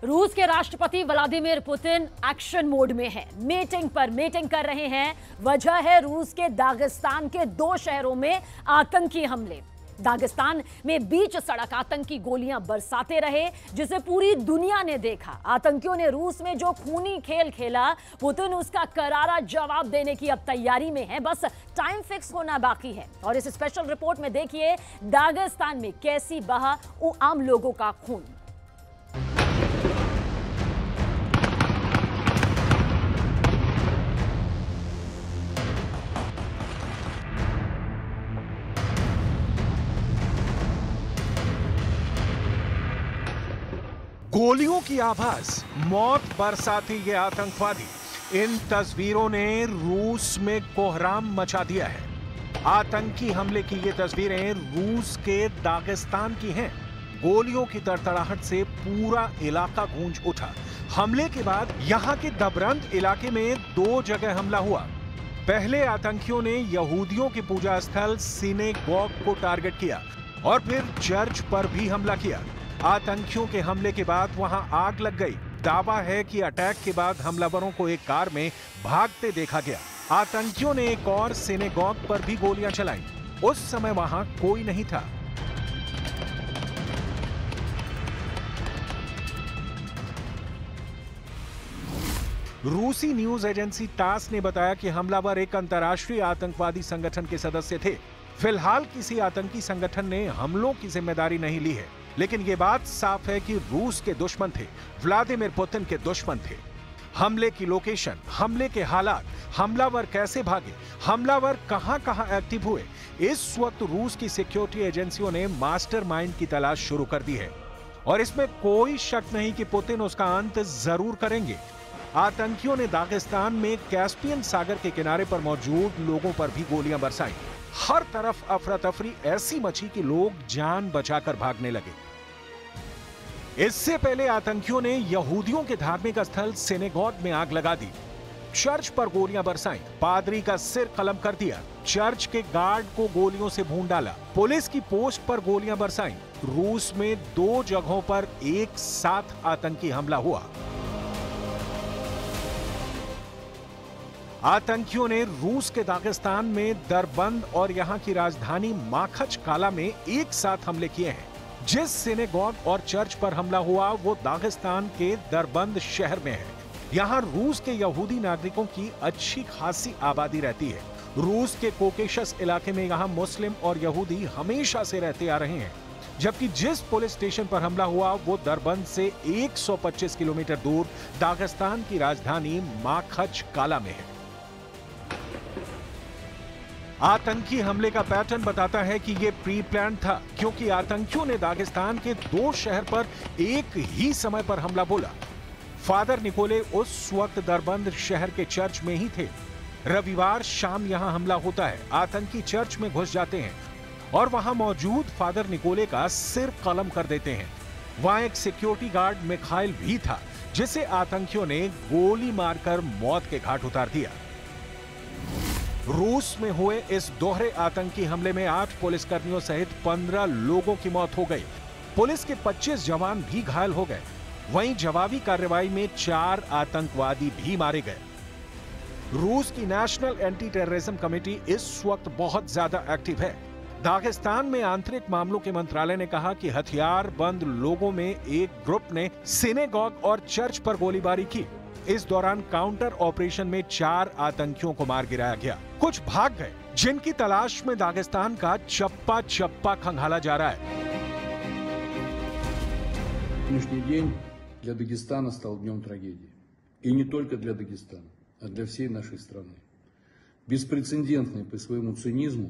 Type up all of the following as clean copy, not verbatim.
रूस के राष्ट्रपति व्लादिमीर पुतिन एक्शन मोड में हैं। मीटिंग पर मीटिंग कर रहे हैं। वजह है रूस के दागिस्तान के 2 शहरों में आतंकी हमले। दागिस्तान में बीच सड़क आतंकी गोलियां बरसाते रहे, जिसे पूरी दुनिया ने देखा। आतंकियों ने रूस में जो खूनी खेल खेला, पुतिन उसका करारा जवाब देने की अब तैयारी में है। बस टाइम फिक्स होना बाकी है। और इस स्पेशल रिपोर्ट में देखिए दागिस्तान में कैसी बहा आम लोगों का खून। गोलियों की आवाज, मौत बरसाती ये आतंकवादी। इन तस्वीरों ने रूस में कोहराम मचा दिया है। आतंकी हमले की ये तस्वीरें रूस के दागिस्तान की हैं। गोलियों की तड़तड़ाहट से पूरा इलाका गूंज उठा। हमले के बाद यहां के दबरंद इलाके में 2 जगह हमला हुआ। पहले आतंकियों ने यहूदियों के पूजा स्थल सिनेगॉग को टारगेट किया और फिर चर्च पर भी हमला किया। आतंकियों के हमले के बाद वहां आग लग गई। दावा है कि अटैक के बाद हमलावरों को एक कार में भागते देखा गया। आतंकियों ने एक और सिनेगॉग पर भी गोलियां चलाईं। उस समय वहां कोई नहीं था। रूसी न्यूज एजेंसी टास ने बताया कि हमलावर एक अंतर्राष्ट्रीय आतंकवादी संगठन के सदस्य थे। फिलहाल किसी आतंकी संगठन ने हमलों की जिम्मेदारी नहीं ली है, लेकिन यह बात साफ है कि रूस के दुश्मन थे, व्लादिमीर पुतिन के दुश्मन थे। हमले की लोकेशन, हमले के हालात, हमलावर कैसे भागे, हमलावर कहां-कहां एक्टिव हुए, इस वक्त रूस की सिक्योरिटी एजेंसियों ने मास्टरमाइंड की तलाश शुरू कर दी है। और इसमें कोई शक नहीं कि पुतिन उसका अंत जरूर करेंगे। आतंकियों ने दागिस्तान में कैस्पियन सागर के किनारे पर मौजूद लोगों पर भी गोलियां बरसाई। हर तरफ अफरा तफरी ऐसी मची कि लोग जान बचाकर भागने लगे। इससे पहले आतंकियों ने यहूदियों के धार्मिक स्थल सिनेगॉग में आग लगा दी, चर्च पर गोलियां बरसाई, पादरी का सिर कलम कर दिया, चर्च के गार्ड को गोलियों से भून डाला, पुलिस की पोस्ट पर गोलियां बरसाई। रूस में 2 जगहों पर एक साथ आतंकी हमला हुआ। आतंकियों ने रूस के दागिस्तान में दरबंद और यहां की राजधानी माखचकाला में एक साथ हमले किए हैं। जिस सिनेगॉग और चर्च पर हमला हुआ वो दागिस्तान के दरबंद शहर में है। यहां रूस के यहूदी नागरिकों की अच्छी खासी आबादी रहती है। रूस के कोकेशस इलाके में यहां मुस्लिम और यहूदी हमेशा से रहते आ रहे हैं। जबकि जिस पुलिस स्टेशन पर हमला हुआ वो दरबंद से 125 किलोमीटर दूर दागिस्तान की राजधानी माखचकाला में है। आतंकी हमले का पैटर्न बताता है कि यह प्री प्लान था, क्योंकि आतंकियों ने दागिस्तान के 2 शहर पर एक ही समय पर हमला बोला। फादर निकोले उस वक्त दरबंद शहर के चर्च में ही थे। रविवार शाम यहां हमला होता है। आतंकी चर्च में घुस जाते हैं और वहां मौजूद फादर निकोले का सिर कलम कर देते हैं। वहां एक सिक्योरिटी गार्ड मिखाइल भी था, जिसे आतंकियों ने गोली मारकर मौत के घाट उतार दिया। रूस में हुए इस दोहरे आतंकी हमले में 8 पुलिसकर्मियों सहित 15 लोगों की मौत हो गई। पुलिस के 25 जवान भी घायल हो गए। वहीं जवाबी कार्रवाई में 4 आतंकवादी भी मारे गए। रूस की नेशनल एंटी टेररिज्म कमेटी इस वक्त बहुत ज्यादा एक्टिव है। दागिस्तान में आंतरिक मामलों के मंत्रालय ने कहा कि हथियार बंद लोगों में एक ग्रुप ने सिनेगॉग और चर्च पर गोलीबारी की। इस दौरान काउंटर ऑपरेशन में 4 आतंकियों को मार गिराया गया। कुछ भाग गए, जिनकी तलाश में दागिस्तान का चप्पा चप्पा खंगाला जा रहा है। Сегодняшний день для Дагестана стал днем трагедии. И не только для Дагестана, а для всей нашей страны. Беспрецедентные по своему цинизму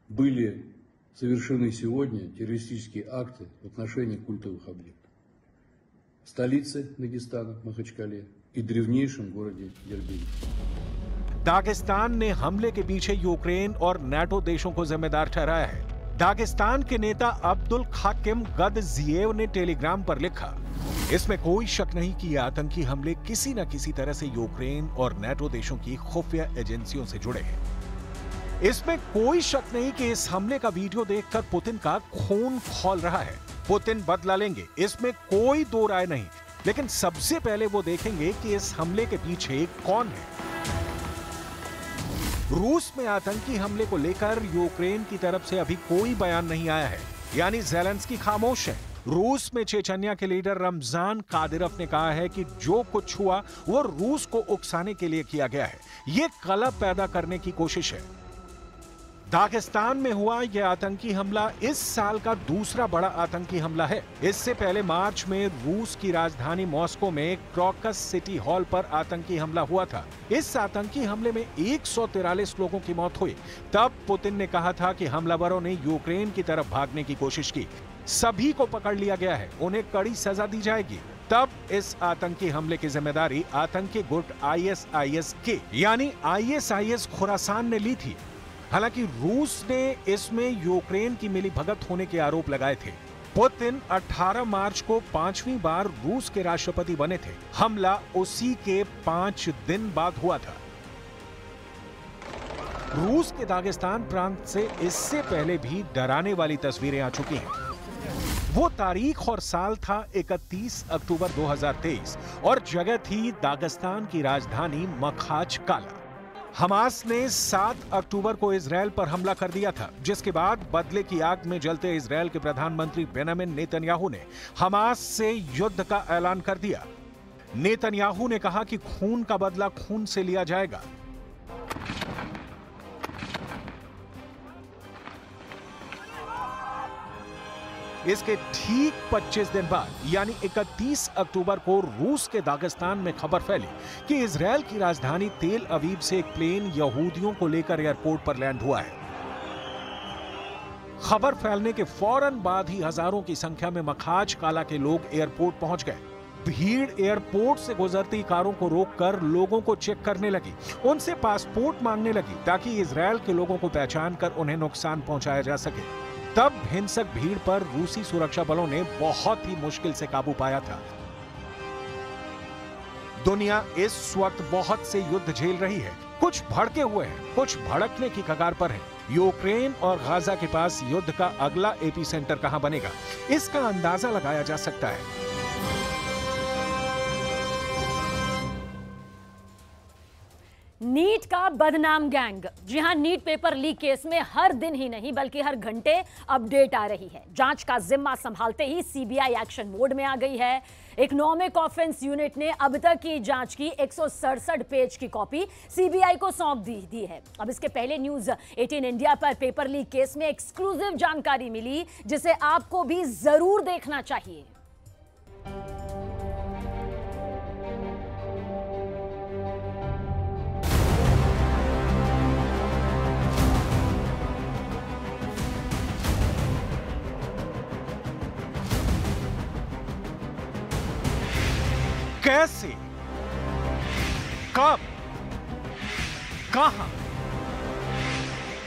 были совершены сегодня террористические акты в отношении культовых объектов. В столице Дагестана, Махачкале, и древнейшем городе Дербент. दागिस्तान ने हमले के पीछे यूक्रेन और नाटो देशों को जिम्मेदार ठहराया है। दागिस्तान के नेता अब्दुल खाकिम गदजिएव ने टेलीग्राम पर लिखा, इसमें कोई शक नहीं कि ये आतंकी हमले किसी न किसी तरह से यूक्रेन और नाटो देशों की खुफिया एजेंसियों से जुड़े हैं। इसमें कोई शक नहीं कि इस हमले का वीडियो देखकर पुतिन का खून खौल रहा है। पुतिन बदला लेंगे, इसमें कोई दो राय नहीं। लेकिन सबसे पहले वो देखेंगे कि इस हमले के पीछे कौन है। रूस में आतंकी हमले को लेकर यूक्रेन की तरफ से अभी कोई बयान नहीं आया है, यानी ज़ेलेंस्की खामोश है। रूस में चेचन्या के लीडर रमजान कादिरोव ने कहा है कि जो कुछ हुआ वो रूस को उकसाने के लिए किया गया है, ये कलह पैदा करने की कोशिश है। दागिस्तान में हुआ यह आतंकी हमला इस साल का दूसरा बड़ा आतंकी हमला है। इससे पहले मार्च में रूस की राजधानी मॉस्को में क्रॉकस सिटी हॉल पर आतंकी हमला हुआ था। इस आतंकी हमले में 143 लोगों की मौत हुई। तब पुतिन ने कहा था कि हमलावरों ने यूक्रेन की तरफ भागने की कोशिश की। सभी को पकड़ लिया गया है, उन्हें कड़ी सजा दी जाएगी। तब इस आतंकी हमले की जिम्मेदारी आतंकी गुट ISIS के यानी ISIS खुरासान ने ली थी। हालांकि रूस ने इसमें यूक्रेन की मिलीभगत होने के आरोप लगाए थे। पुतिन 18 मार्च को 5वीं बार रूस के राष्ट्रपति बने थे। हमला उसी के 5 दिन बाद हुआ था। रूस के दागिस्तान प्रांत से इससे पहले भी डराने वाली तस्वीरें आ चुकी हैं। वो तारीख और साल था 31 अक्टूबर 2023 और जगह थी दागिस्तान की राजधानी मखाच काला। हमास ने 7 अक्टूबर को इजरायल पर हमला कर दिया था, जिसके बाद बदले की आग में जलते इजरायल के प्रधानमंत्री बेंजामिन नेतन्याहू ने हमास से युद्ध का ऐलान कर दिया। नेतन्याहू ने कहा कि खून का बदला खून से लिया जाएगा। इसके ठीक 25 दिन बाद यानी 31 अक्टूबर को रूस के दागिस्तान में खबर फैली कि इजरायल की राजधानी तेल अवीव से एक प्लेन यहूदियों को लेकर एयरपोर्ट पर लैंड हुआ है। खबर फैलने के फौरन बाद ही हजारों की संख्या में मखाच काला के लोग एयरपोर्ट पहुंच गए। भीड़ एयरपोर्ट से गुजरती कारों को रोककर लोगों को चेक करने लगी, उनसे पासपोर्ट मांगने लगी ताकि इजरायल के लोगों को पहचान कर उन्हें नुकसान पहुंचाया जा सके। तब हिंसक भीड़ पर रूसी सुरक्षा बलों ने बहुत ही मुश्किल से काबू पाया था। दुनिया इस वक्त बहुत से युद्ध झेल रही है। कुछ भड़के हुए हैं, कुछ भड़कने की कगार पर है। यूक्रेन और गाजा के पास युद्ध का अगला एपिसेंटर कहां बनेगा, इसका अंदाजा लगाया जा सकता है। नीट का बदनाम गैंग। जी हां, नीट पेपर लीक केस में हर दिन ही नहीं बल्कि हर घंटे अपडेट आ रही है। जांच का जिम्मा संभालते ही सीबीआई एक्शन मोड में आ गई है। इकोनॉमिक ऑफेंस यूनिट ने अब तक की जांच की 167 पेज की कॉपी सीबीआई को सौंप दी है। अब इसके पहले न्यूज 18 इंडिया पर पेपर लीक केस में एक्सक्लूसिव जानकारी मिली, जिसे आपको भी जरूर देखना चाहिए। कैसे, कब, कहां,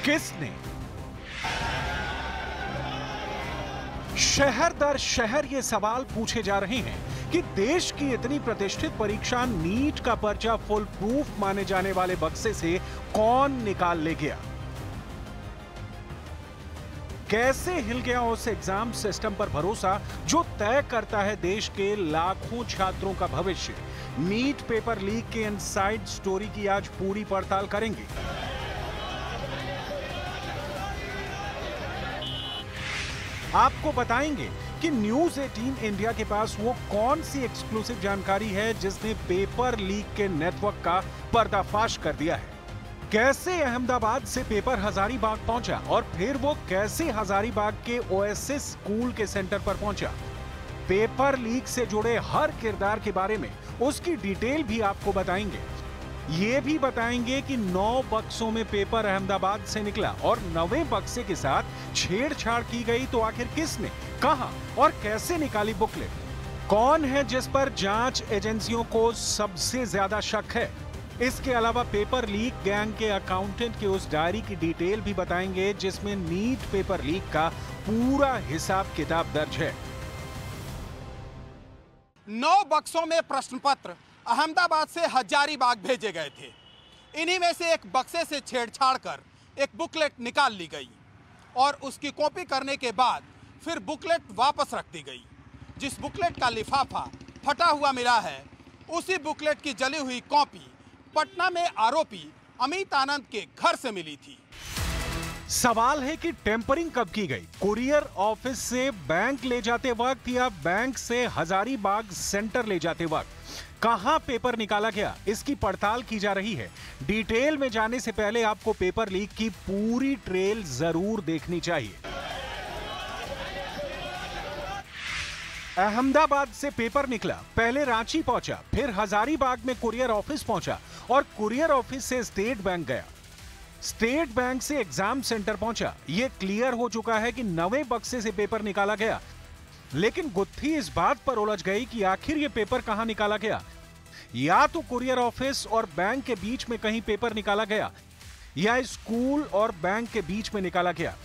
किसने? शहर दर शहर ये सवाल पूछे जा रहे हैं कि देश की इतनी प्रतिष्ठित परीक्षा नीट का पर्चा फुल प्रूफ माने जाने वाले बक्से से कौन निकाल ले गया? कैसे हिल गया उस एग्जाम सिस्टम पर भरोसा जो तय करता है देश के लाखों छात्रों का भविष्य? नीट पेपर लीक के इनसाइड स्टोरी की आज पूरी पड़ताल करेंगे। आपको बताएंगे कि न्यूज 18 इंडिया के पास वो कौन सी एक्सक्लूसिव जानकारी है जिसने पेपर लीक के नेटवर्क का पर्दाफाश कर दिया है। कैसे अहमदाबाद से पेपर हजारीबाग पहुंचा और फिर वो कैसे हजारीबाग के ओएसिस स्कूल के सेंटर पर पहुंचा। पेपर लीक से जुड़े हर किरदार के बारे में उसकी डिटेल भी आपको बताएंगे। ये भी बताएंगे कि 9 बक्सों में पेपर अहमदाबाद से निकला और 9वें बक्से के साथ छेड़छाड़ की गई तो आखिर किसने, कहां और कैसे निकाली बुकलेट? कौन है जिस पर जांच एजेंसियों को सबसे ज्यादा शक है? इसके अलावा पेपर लीक गैंग के अकाउंटेंट की उस डायरी की डिटेल भी बताएंगे जिसमें नीट पेपर लीक का पूरा हिसाब किताब दर्ज है। 9 बक्सों में प्रश्न पत्र अहमदाबाद से हजारीबाग भेजे गए थे। इन्हीं में से एक बक्से से छेड़छाड़ कर एक बुकलेट निकाल ली गई और उसकी कॉपी करने के बाद फिर बुकलेट वापस रख दी गई। जिस बुकलेट का लिफाफा फटा हुआ मिला है, उसी बुकलेट की जली हुई कॉपी पटना में आरोपी अमित आनंद के घर से मिली थी। सवाल है कि टेम्परिंग कब की गई? कुरियर ऑफिस से बैंक ले जाते वक्त या बैंक से हजारीबाग सेंटर ले जाते वक्त? कहां पेपर निकाला गया, इसकी पड़ताल की जा रही है। डिटेल में जाने से पहले आपको पेपर लीक की पूरी ट्रेल जरूर देखनी चाहिए। अहमदाबाद से पेपर निकला, पहले रांची पहुंचा, फिर हजारीबाग में कुरियर ऑफिस पहुंचा और कुरियर ऑफिस से स्टेट बैंक गया। स्टेट बैंक से एग्जाम सेंटर पहुंचा। यह क्लियर हो चुका है कि 9वें बक्से से पेपर निकाला गया, लेकिन गुत्थी इस बात पर उलझ गई कि आखिर यह पेपर कहां निकाला गया। या तो कुरियर ऑफिस और बैंक के बीच में कहीं पेपर निकाला गया, या स्कूल और बैंक के बीच में निकाला गया।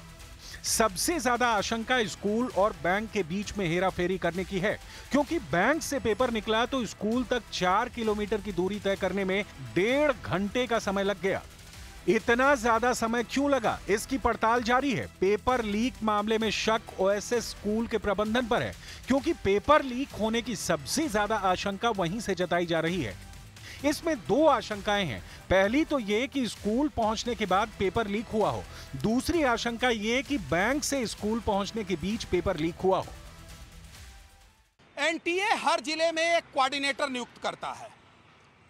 सबसे ज्यादा आशंका स्कूल और बैंक के बीच में हेराफेरी करने की है, क्योंकि बैंक से पेपर निकला तो स्कूल तक 4 किलोमीटर की दूरी तय करने में 1.5 घंटे का समय लग गया। इतना ज्यादा समय क्यों लगा, इसकी पड़ताल जारी है। पेपर लीक मामले में शक ओएसएस स्कूल के प्रबंधन पर है, क्योंकि पेपर लीक होने की सबसे ज्यादा आशंका वहीं से जताई जा रही है। इसमें 2 आशंकाएं हैं। पहली तो यह कि स्कूल पहुंचने के बाद पेपर लीक हुआ हो, दूसरी आशंका यह कि बैंक से स्कूल पहुंचने के बीच पेपर लीक हुआ हो। एनटीए हर जिले में एक कोऑर्डिनेटर नियुक्त करता है।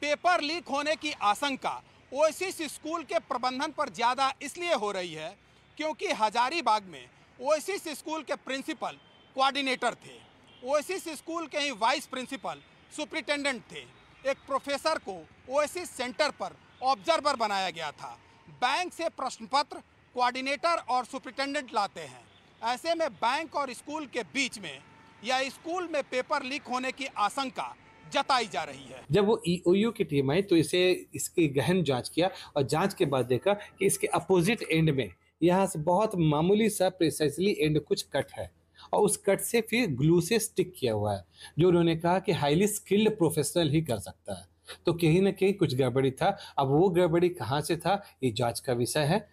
पेपर लीक होने की आशंका ओएसिस स्कूल के प्रबंधन पर ज्यादा इसलिए हो रही है क्योंकि हजारीबाग में ओएसिस स्कूल के प्रिंसिपल कोऑर्डिनेटर थे। ओएसिस स्कूल के ही वाइस प्रिंसिपल सुपरिटेंडेंट थे। एक प्रोफेसर को ओएसिस सेंटर पर ऑब्जर्वर बनाया गया था। बैंक से प्रश्न पत्र कोऑर्डिनेटर और सुपरिटेंडेंट लाते हैं। ऐसे में बैंक और स्कूल के बीच में या स्कूल में पेपर लीक होने की आशंका जताई जा रही है। जब वो ईओयू की टीम आई तो इसकी गहन जांच किया और जांच के बाद देखा कि इसके अपोजिट एंड में यहाँ से बहुत मामूली सा प्रिसाइजली एंड कुछ कट है और उस कट से फिर ग्लू से स्टिक किया हुआ है, जो उन्होंने कहा कि हाईली स्किल्ड प्रोफेशनल ही कर सकता है। तो कहीं ना कहीं कुछ गड़बड़ी था। अब वो गड़बड़ी कहाँ से था, ये जांच का विषय है।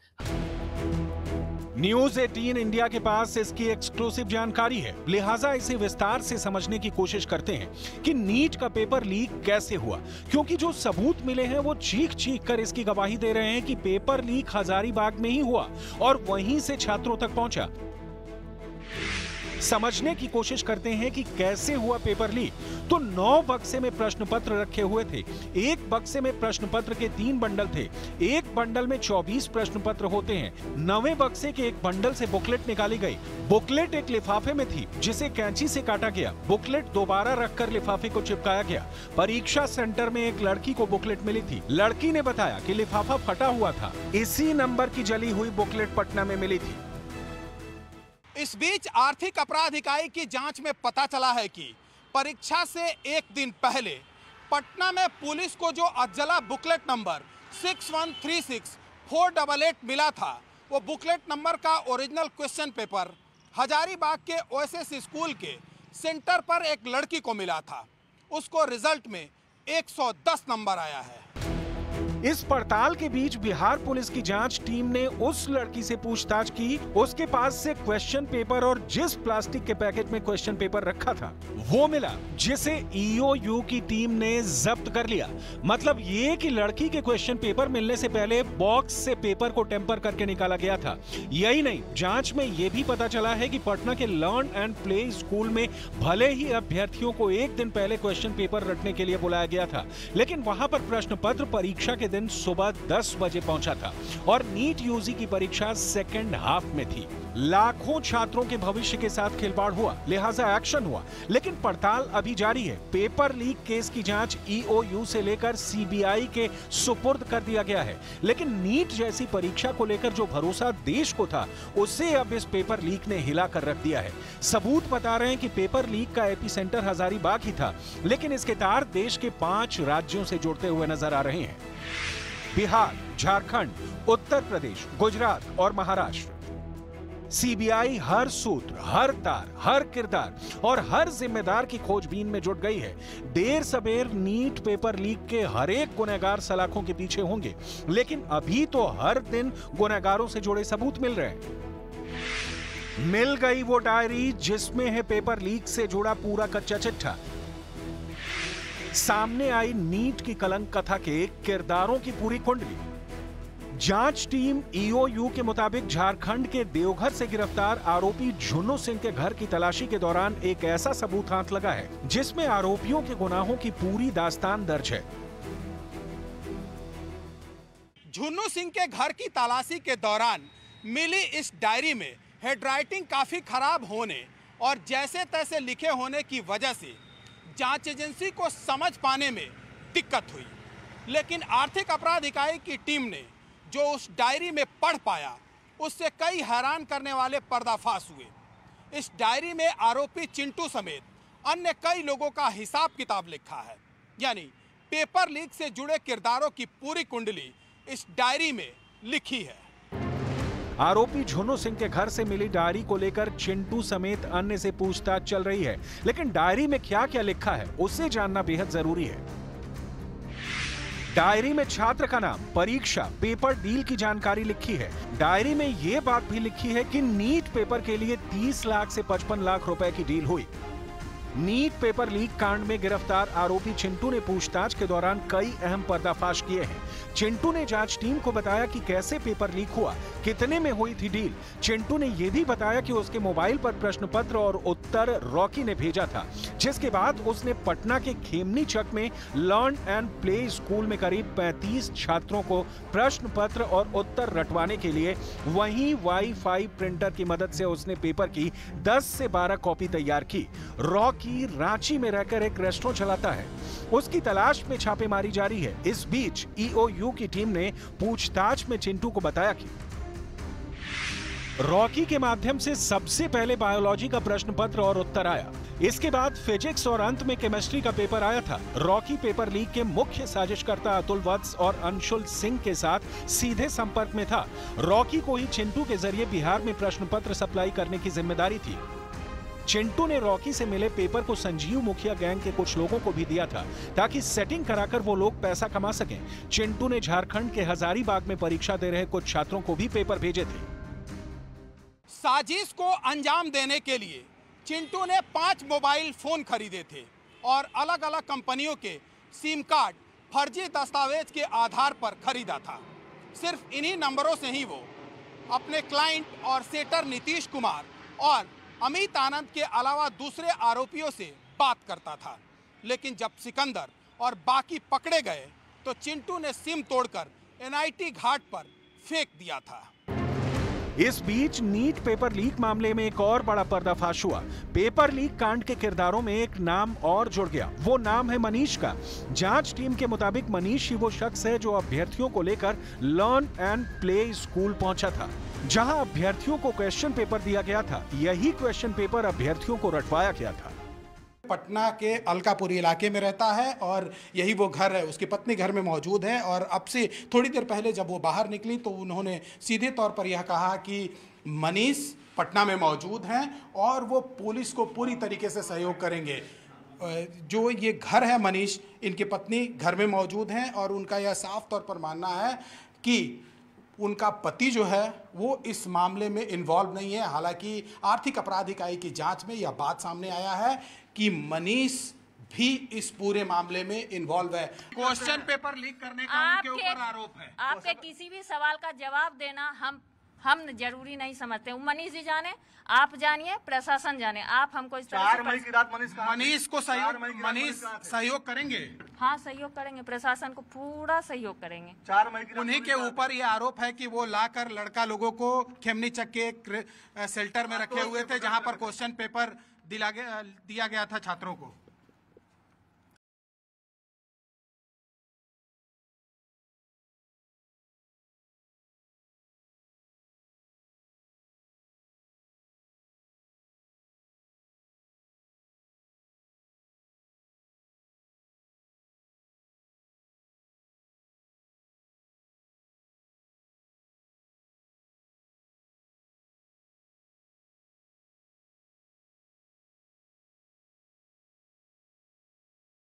न्यूज 18 इंडिया के पास इसकी एक्सक्लूसिव जानकारी है, लिहाजा इसे विस्तार से समझने की कोशिश करते हैं कि नीट का पेपर लीक कैसे हुआ, क्योंकि जो सबूत मिले हैं वो चीख चीख कर इसकी गवाही दे रहे हैं कि पेपर लीक हजारीबाग में ही हुआ और वहीं से छात्रों तक पहुंचा। समझने की कोशिश करते हैं कि कैसे हुआ पेपर लीक। तो 9 बक्से में प्रश्न पत्र रखे हुए थे। एक बक्से में प्रश्न पत्र के 3 बंडल थे। एक बंडल में 24 प्रश्न पत्र होते हैं। 9वें बक्से के एक बंडल से बुकलेट निकाली गई। बुकलेट एक लिफाफे में थी, जिसे कैंची से काटा गया। बुकलेट दोबारा रखकर लिफाफे को चिपकाया गया। परीक्षा सेंटर में एक लड़की को बुकलेट मिली थी। लड़की ने बताया कि लिफाफा फटा हुआ था। इसी नंबर की जली हुई बुकलेट पटना में मिली थी। इस बीच आर्थिक अपराध इकाई की जांच में पता चला है कि परीक्षा से एक दिन पहले पटना में पुलिस को जो अज्जला बुकलेट नंबर 6136488 मिला था, वो बुकलेट नंबर का ओरिजिनल क्वेश्चन पेपर हजारीबाग के ओएसएस स्कूल के सेंटर पर एक लड़की को मिला था। उसको रिजल्ट में 110 नंबर आया है। इस पड़ताल के बीच बिहार पुलिस की जांच टीम ने उस लड़की से पूछताछ की। उसके पास से क्वेश्चन पेपर और जिस प्लास्टिक के पैकेट में क्वेश्चन पेपर रखा था वो मिला, जिसे ईओयू की टीम ने जब्त कर लिया। मतलब ये कि लड़की के क्वेश्चन पेपर मिलने से पहले बॉक्स से पेपर को टेम्पर करके निकाला गया था। यही नहीं, जांच में यह भी पता चला है कि पटना के लर्न एंड प्ले स्कूल में भले ही अभ्यर्थियों को एक दिन पहले क्वेश्चन पेपर रखने के लिए बुलाया गया था, लेकिन वहां पर प्रश्न पत्र परीक्षा के दिन सुबह 10 बजे पहुंचा था और नीट यूजी की परीक्षा सेकेंड हाफ में थी। लाखों छात्रों के भविष्य के साथ खिलवाड़ हुआ, लिहाजा एक्शन हुआ। लेकिन पड़ताल अभी जारी है। पेपर लीक केस की जांच ईओयू से लेकर सीबीआई के सुपुर्द कर दिया गया है। लेकिन नीट जैसी परीक्षा को लेकर जो भरोसा देश को था, उसे अब इस पेपर लीक ने हिला कर रख दिया है। सबूत बता रहे हैं कि पेपर लीक का एपिसेंटर हजारीबाग ही था, लेकिन इसके तार देश के 5 राज्यों से जुड़ते हुए नजर आ रहे हैं। बिहार, झारखंड, उत्तर प्रदेश, गुजरात और महाराष्ट्र। सीबीआई हर सूत्र, हर तार, हर किरदार और हर जिम्मेदार की खोजबीन में जुट गई है। देर सबेर नीट पेपर लीक के हर एक गुनहगार सलाखों के पीछे होंगे, लेकिन अभी तो हर दिन गुनहगारों से जुड़े सबूत मिल रहे हैं। मिल गई वो डायरी जिसमें है पेपर लीक से जुड़ा पूरा कच्चा चिट्ठा। सामने आई नीट की कलंक कथा के किरदारों की पूरी कुंडली। जांच टीम ईओयू के मुताबिक झारखंड के देवघर से गिरफ्तार आरोपी झुन्नू सिंह के घर की तलाशी के दौरान एक ऐसा सबूत हाथ लगा है जिसमें आरोपियों के गुनाहों की पूरी दास्तान दर्ज है। झुन्नू सिंह के घर की तलाशी के दौरान मिली इस डायरी में हैंडराइटिंग काफी खराब होने और जैसे तैसे लिखे होने की वजह से जांच एजेंसी को समझ पाने में दिक्कत हुई। लेकिन आर्थिक अपराध इकाई की टीम ने जो उस डायरी में पढ़ पाया उससे कई हैरान करने वाले पर्दाफाश हुए। इस डायरी में आरोपी चिंटू समेत अन्य कई लोगों का हिसाब किताब लिखा है, यानी पेपर लीक से जुड़े किरदारों की पूरी कुंडली इस डायरी में लिखी है। आरोपी झुन्नू सिंह के घर से मिली डायरी को लेकर चिंटू समेत अन्य से पूछताछ चल रही है, लेकिन डायरी में क्या क्या लिखा है उसे जानना बेहद जरूरी है। डायरी में छात्र का नाम, परीक्षा, पेपर डील की जानकारी लिखी है। डायरी में यह बात भी लिखी है कि नीट पेपर के लिए 30 लाख से 55 लाख रुपए की डील हुई। नीट पेपर लीक कांड में गिरफ्तार आरोपी चिंटू ने पूछताछ के दौरान कई अहम पर्दाफाश किए हैं। चिंटू ने जांच टीम को बताया कि कैसे पेपर लीक हुआ, कितने में हुई थी डील। चिंटू ने यह भी बताया कि उसके मोबाइल पर प्रश्न पत्र और उत्तर रॉकी ने भेजा था, जिसके बाद उसने पटना के खेमनी चक में लर्न एंड प्ले स्कूल में करीब 35 छात्रों को प्रश्न पत्र और उत्तर रटवाने के लिए वहीं वाईफाई प्रिंटर की मदद से उसने पेपर की 10 से 12 कॉपी तैयार की। रॉकी रांची में रहकर एक रेस्टोरेंट चलाता है, उसकी तलाश में छापेमारी जारी है। इस बीच ईओयू की टीम ने पूछताछ में चिंटू को बताया कि रॉकी के माध्यम से सबसे पहले बायोलॉजी का प्रश्न पत्र और उत्तर आया, इसके बाद फिजिक्स और अंत में केमिस्ट्री का पेपर आया था। रॉकी पेपर लीक के मुख्य साजिशकर्ता अतुल वत्स और अंशुल सिंह के साथ सीधे संपर्क में था। रॉकी को ही चिंटू के जरिए बिहार में प्रश्न पत्र सप्लाई करने की जिम्मेदारी थी। चिंटू ने रॉकी से मिले पेपर को संजीव मुखिया गैंग के कुछ लोगों को भी दिया था ताकि सेटिंग कराकर वो लोग पैसा कमा सकें। चिंटू ने झारखंड के हजारीबाग में परीक्षा दे रहे कुछ छात्रों को भी पेपर भेजे थे। साजिश को अंजाम देने के लिए चिंटू ने 5 मोबाइल फोन खरीदे थे और अलग अलग कंपनियों के सिम कार्ड फर्जी दस्तावेज के आधार पर खरीदा था। सिर्फ इन्हीं नंबरों से ही वो अपने क्लाइंट और सेटर नीतीश कुमार और अमित आनंद के अलावा दूसरे आरोपियों से बात करता था। लेकिन जब सिकंदर और बाकी पकड़े गए तो चिंटू ने सिम तोड़कर एनआईटी घाट पर फेंक दिया था। इस बीच नीट पेपर लीक मामले में एक और बड़ा पर्दाफाश हुआ। पेपर लीक कांड के किरदारों में एक नाम और जुड़ गया, वो नाम है मनीष का। जांच टीम के मुताबिक मनीष ही वो शख्स है जो अभ्यर्थियों को लेकर लर्न एंड प्ले स्कूल पहुंचा था, जहां अभ्यर्थियों को क्वेश्चन पेपर दिया गया था। यही क्वेश्चन पेपर अभ्यर्थियों को रटवाया गया था। पटना के अलकापुरी इलाके में रहता है और यही वो घर है, उसकी पत्नी घर में मौजूद है। और अब से थोड़ी देर पहले जब वो बाहर निकली तो उन्होंने सीधे तौर पर यह कहा कि मनीष पटना में मौजूद हैं और वो पुलिस को पूरी तरीके से सहयोग करेंगे। जो ये घर है मनीष, इनकी पत्नी घर में मौजूद हैं और उनका यह साफ तौर पर मानना है कि उनका पति जो है वो इस मामले में इन्वॉल्व नहीं है। हालांकि आर्थिक अपराध इकाई की जांच में यह बात सामने आया है कि मनीष भी इस पूरे मामले में इन्वॉल्व है। क्वेश्चन पेपर लीक करने का उनके ऊपर आरोप है। आपके किसी भी सवाल का जवाब देना हम जरूरी नहीं समझते। मनीष जी जाने, आप जानिए, प्रशासन जाने, आप हमको इस तरह 4 मई की रात मनीष को सहयोग करेंगे। हाँ, सहयोग करेंगे, प्रशासन को पूरा सहयोग करेंगे। 4 मई की उन्हीं के ऊपर ये आरोप है कि वो लाकर लड़का लोगों को खेमनी चक के एक शेल्टर में रखे हुए थे जहां पर क्वेश्चन पेपर दिया गया था छात्रों को।